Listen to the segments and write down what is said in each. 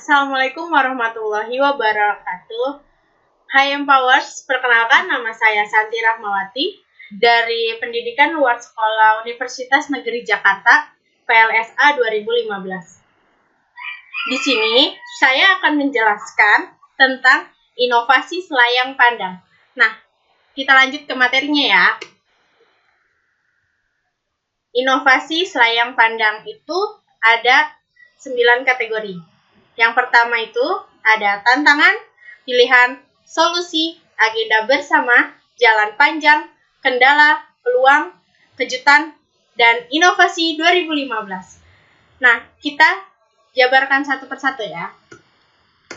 Assalamualaikum warahmatullahi wabarakatuh. Hai Empowers, perkenalkan nama saya Santi Rahmawati dari Pendidikan Luar Sekolah Universitas Negeri Jakarta, PLSA 2015. Di sini saya akan menjelaskan tentang inovasi selayang pandang. Nah, kita lanjut ke materinya ya. Inovasi selayang pandang itu ada 9 kategori. Yang pertama itu ada tantangan, pilihan, solusi, agenda bersama, jalan panjang, kendala, peluang, kejutan, dan inovasi 2015. Nah, kita jabarkan satu persatu ya.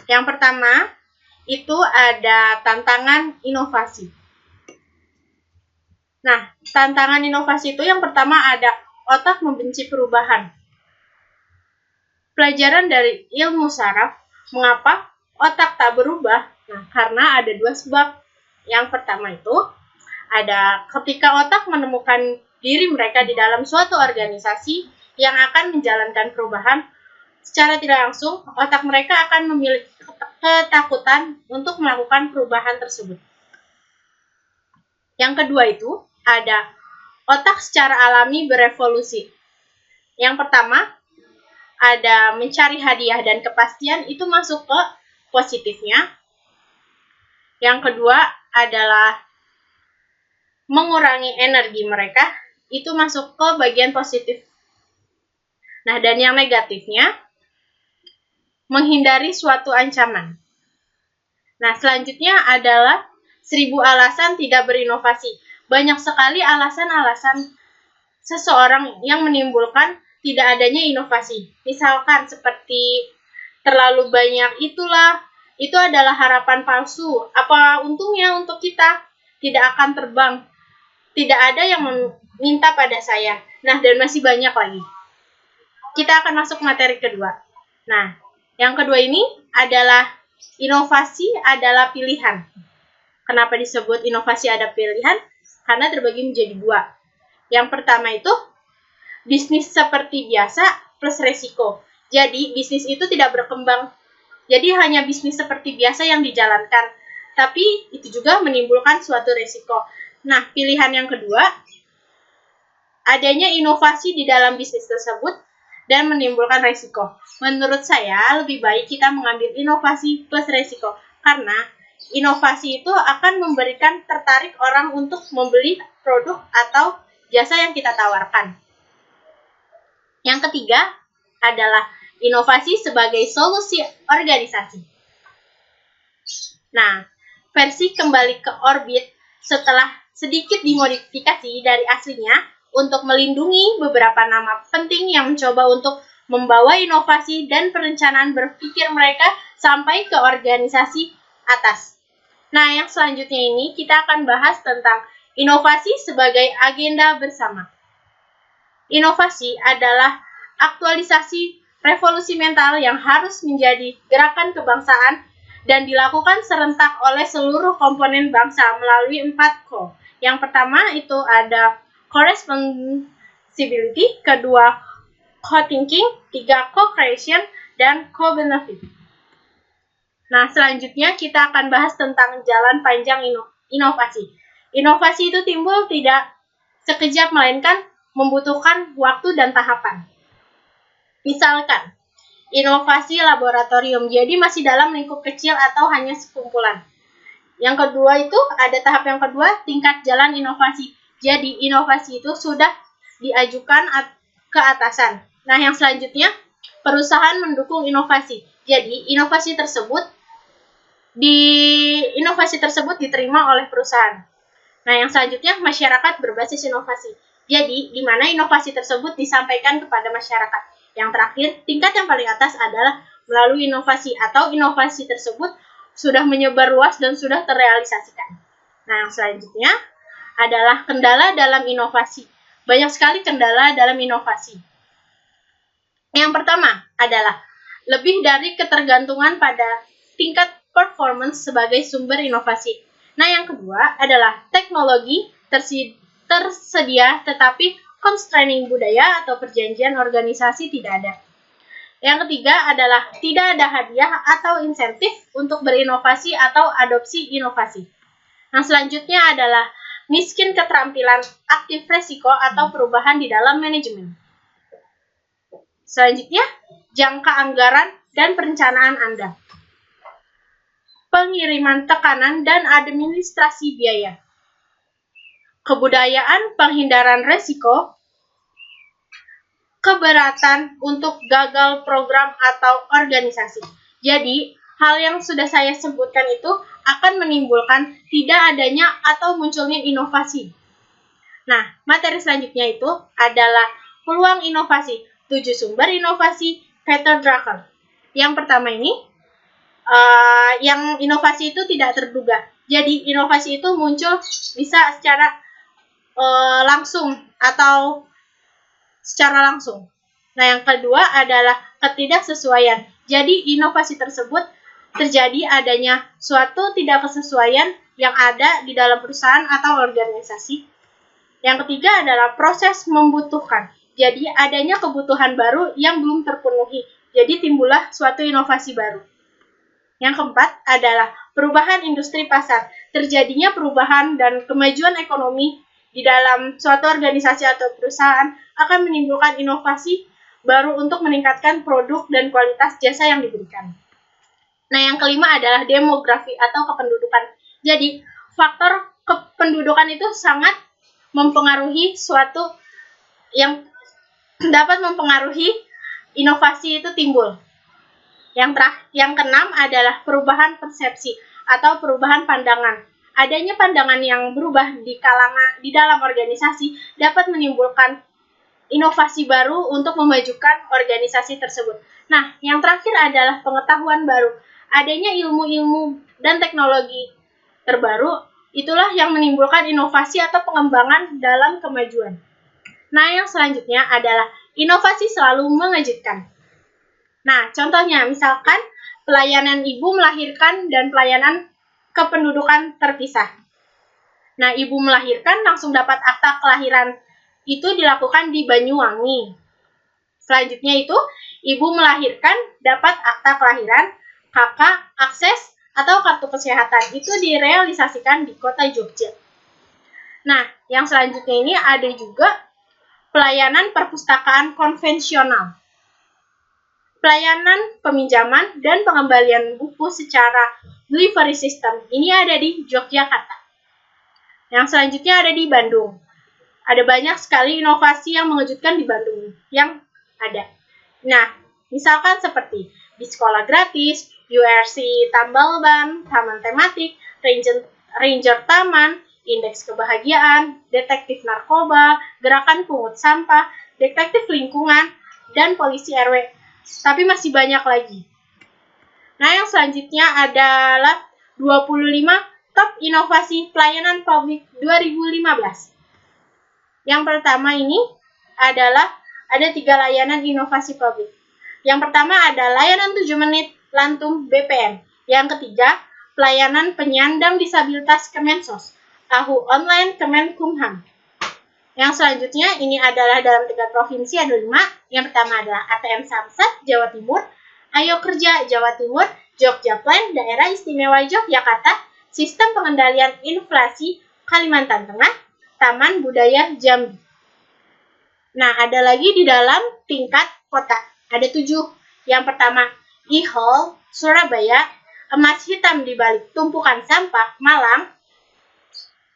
Yang pertama itu ada tantangan inovasi. Nah, tantangan inovasi itu yang pertama ada otak membenci perubahan. Pelajaran dari ilmu saraf, mengapa otak tak berubah? Nah, karena ada 2 sebab. Yang pertama itu, ada ketika otak menemukan diri mereka di dalam suatu organisasi yang akan menjalankan perubahan, secara tidak langsung, otak mereka akan memiliki ketakutan untuk melakukan perubahan tersebut. Yang kedua itu, ada otak secara alami berevolusi. Yang pertama, ada mencari hadiah dan kepastian, itu masuk ke positifnya. Yang kedua adalah mengurangi energi mereka, itu masuk ke bagian positif. Nah, dan yang negatifnya, menghindari suatu ancaman. Nah, selanjutnya adalah 1000 alasan tidak berinovasi. Banyak sekali alasan-alasan seseorang yang menimbulkan tidak adanya inovasi. Misalkan seperti terlalu banyak itulah, itu adalah harapan palsu. Apa untungnya untuk kita? Tidak akan terbang. Tidak ada yang meminta pada saya. Nah, dan masih banyak lagi. Kita akan masuk materi kedua. Nah, yang kedua ini adalah inovasi adalah pilihan. Kenapa disebut inovasi ada pilihan? Karena terbagi menjadi 2. Yang pertama itu bisnis seperti biasa plus resiko. Jadi, bisnis itu tidak berkembang. Jadi, hanya bisnis seperti biasa yang dijalankan. Tapi, itu juga menimbulkan suatu resiko. Nah, pilihan yang kedua, adanya inovasi di dalam bisnis tersebut dan menimbulkan resiko. Menurut saya, lebih baik kita mengambil inovasi plus resiko. Karena, inovasi itu akan memberikan tertarik orang untuk membeli produk atau jasa yang kita tawarkan. Yang ketiga adalah inovasi sebagai solusi organisasi. Nah, versi kembali ke orbit setelah sedikit dimodifikasi dari aslinya untuk melindungi beberapa nama penting yang mencoba untuk membawa inovasi dan perencanaan berpikir mereka sampai ke organisasi atas. Nah, yang selanjutnya ini kita akan bahas tentang inovasi sebagai agenda bersama. Inovasi adalah aktualisasi revolusi mental yang harus menjadi gerakan kebangsaan dan dilakukan serentak oleh seluruh komponen bangsa melalui 4 co. Yang pertama itu ada co-responsibility, kedua co-thinking, 3 co-creation, dan co-benefit. Nah, selanjutnya kita akan bahas tentang jalan panjang inovasi. Inovasi itu timbul tidak sekejap, melainkan membutuhkan waktu dan tahapan. Misalkan, inovasi laboratorium, jadi masih dalam lingkup kecil atau hanya sekumpulan. Yang kedua itu, ada tahap yang kedua, tingkat jalan inovasi. Jadi, inovasi itu sudah diajukan ke atasan. Nah, yang selanjutnya, perusahaan mendukung inovasi. Jadi, inovasi tersebut diterima oleh perusahaan. Nah, yang selanjutnya, masyarakat berbasis inovasi. Jadi, di mana inovasi tersebut disampaikan kepada masyarakat. Yang terakhir, tingkat yang paling atas adalah melalui inovasi atau inovasi tersebut sudah menyebar luas dan sudah terrealisasikan. Nah, yang selanjutnya adalah kendala dalam inovasi. Banyak sekali kendala dalam inovasi. Yang pertama adalah lebih dari ketergantungan pada tingkat performance sebagai sumber inovasi. Nah, yang kedua adalah teknologi tersedia tetapi constraining budaya atau perjanjian organisasi tidak ada. Yang ketiga adalah tidak ada hadiah atau insentif untuk berinovasi atau adopsi inovasi. Yang selanjutnya adalah miskin keterampilan aktif resiko atau perubahan di dalam manajemen. Selanjutnya, jangka anggaran dan perencanaan Anda. Pengiriman tekanan dan administrasi biaya. Kebudayaan penghindaran resiko, keberatan untuk gagal program atau organisasi. Jadi, hal yang sudah saya sebutkan itu akan menimbulkan tidak adanya atau munculnya inovasi. Nah, materi selanjutnya itu adalah peluang inovasi, 7 sumber inovasi Peter Drucker. Yang pertama ini, yang inovasi itu tidak terduga. Jadi, inovasi itu muncul bisa secara langsung atau secara langsung. Nah, yang kedua adalah ketidaksesuaian. Jadi, inovasi tersebut terjadi adanya suatu tidak kesesuaian yang ada di dalam perusahaan atau organisasi. Yang ketiga adalah proses membutuhkan. Jadi, adanya kebutuhan baru yang belum terpenuhi. Jadi, timbullah suatu inovasi baru. Yang keempat adalah perubahan industri pasar. Terjadinya perubahan dan kemajuan ekonomi di dalam suatu organisasi atau perusahaan akan menimbulkan inovasi baru untuk meningkatkan produk dan kualitas jasa yang diberikan. Nah, yang kelima adalah demografi atau kependudukan. Jadi, faktor kependudukan itu sangat mempengaruhi suatu yang dapat mempengaruhi inovasi itu timbul. Yang keenam adalah perubahan persepsi atau perubahan pandangan. Adanya pandangan yang berubah di dalam organisasi dapat menimbulkan inovasi baru untuk memajukan organisasi tersebut. Nah, yang terakhir adalah pengetahuan baru. Adanya ilmu-ilmu dan teknologi terbaru, itulah yang menimbulkan inovasi atau pengembangan dalam kemajuan. Nah, yang selanjutnya adalah inovasi selalu mengejutkan. Nah, contohnya misalkan pelayanan ibu melahirkan dan pelayanan kependudukan terpisah. Nah, ibu melahirkan langsung dapat akta kelahiran itu dilakukan di Banyuwangi. Selanjutnya itu, ibu melahirkan dapat akta kelahiran, kakak akses atau kartu kesehatan itu direalisasikan di kota Jogja. Nah, yang selanjutnya ini ada juga pelayanan perpustakaan konvensional. Pelayanan peminjaman dan pengembalian buku secara delivery system ini ada di Yogyakarta. Yang selanjutnya ada di Bandung. Ada banyak sekali inovasi yang mengejutkan di Bandung yang ada. Nah, misalkan seperti di sekolah gratis, URC tambal ban, taman tematik, ranger taman, indeks kebahagiaan, detektif narkoba, gerakan pungut sampah, detektif lingkungan, dan polisi RW. Tapi masih banyak lagi. Nah, yang selanjutnya adalah 25 top inovasi pelayanan publik 2015. Yang pertama ini adalah ada 3 layanan inovasi publik. Yang pertama ada layanan 7 menit lantung BPN. Yang ketiga, pelayanan penyandang disabilitas Kemensos, AHU Online Kemenkumham. Yang selanjutnya ini adalah dalam 3 provinsi ada 5. Yang pertama adalah ATM Samsat, Jawa Timur, Ayo Kerja, Jawa Timur, Jogja Plan, Daerah Istimewa Yogyakarta, Sistem Pengendalian Inflasi, Kalimantan Tengah, Taman Budaya Jambi. Nah, ada lagi di dalam tingkat kota. Ada 7. Yang pertama, e-hall, Surabaya, emas hitam di balik tumpukan sampah, Malang,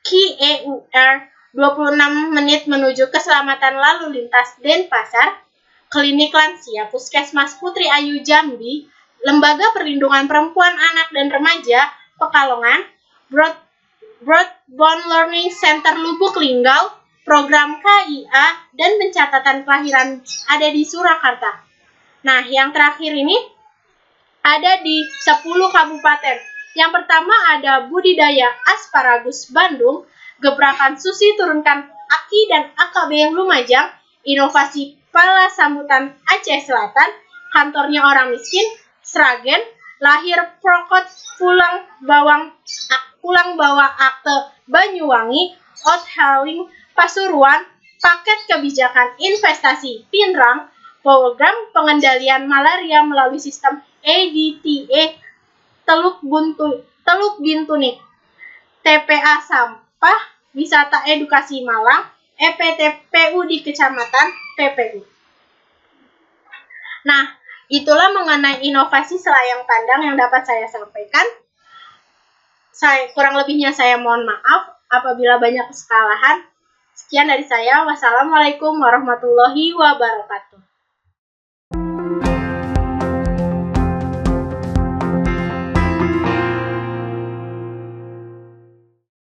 KEUR, 26 menit menuju keselamatan lalu lintas Denpasar, Klinik Lansia Puskesmas Putri Ayu Jambi, Lembaga Perlindungan Perempuan, Anak dan Remaja Pekalongan, Broadband Learning Center Lubuk Linggau, program KIA, dan pencatatan kelahiran ada di Surakarta. Nah, yang terakhir ini ada di 10 kabupaten. Yang pertama ada budidaya asparagus Bandung, gebrakan Susi turunkan Aki dan AKB Lumajang, inovasi pala sambutan Aceh Selatan, kantornya orang miskin, Sragen, lahir Prokot pulang bawa akte Banyuwangi, Outhaling Pasuruan, paket kebijakan investasi Pinrang, program pengendalian malaria melalui sistem EDTA Teluk Bintunik, TPA Sampah, Wisata Edukasi Malang, EPTPU di Kecamatan PPU. Nah, itulah mengenai inovasi selayang pandang yang dapat saya sampaikan. Kurang lebihnya saya mohon maaf apabila banyak kesalahan. Sekian dari saya. Wassalamualaikum warahmatullahi wabarakatuh.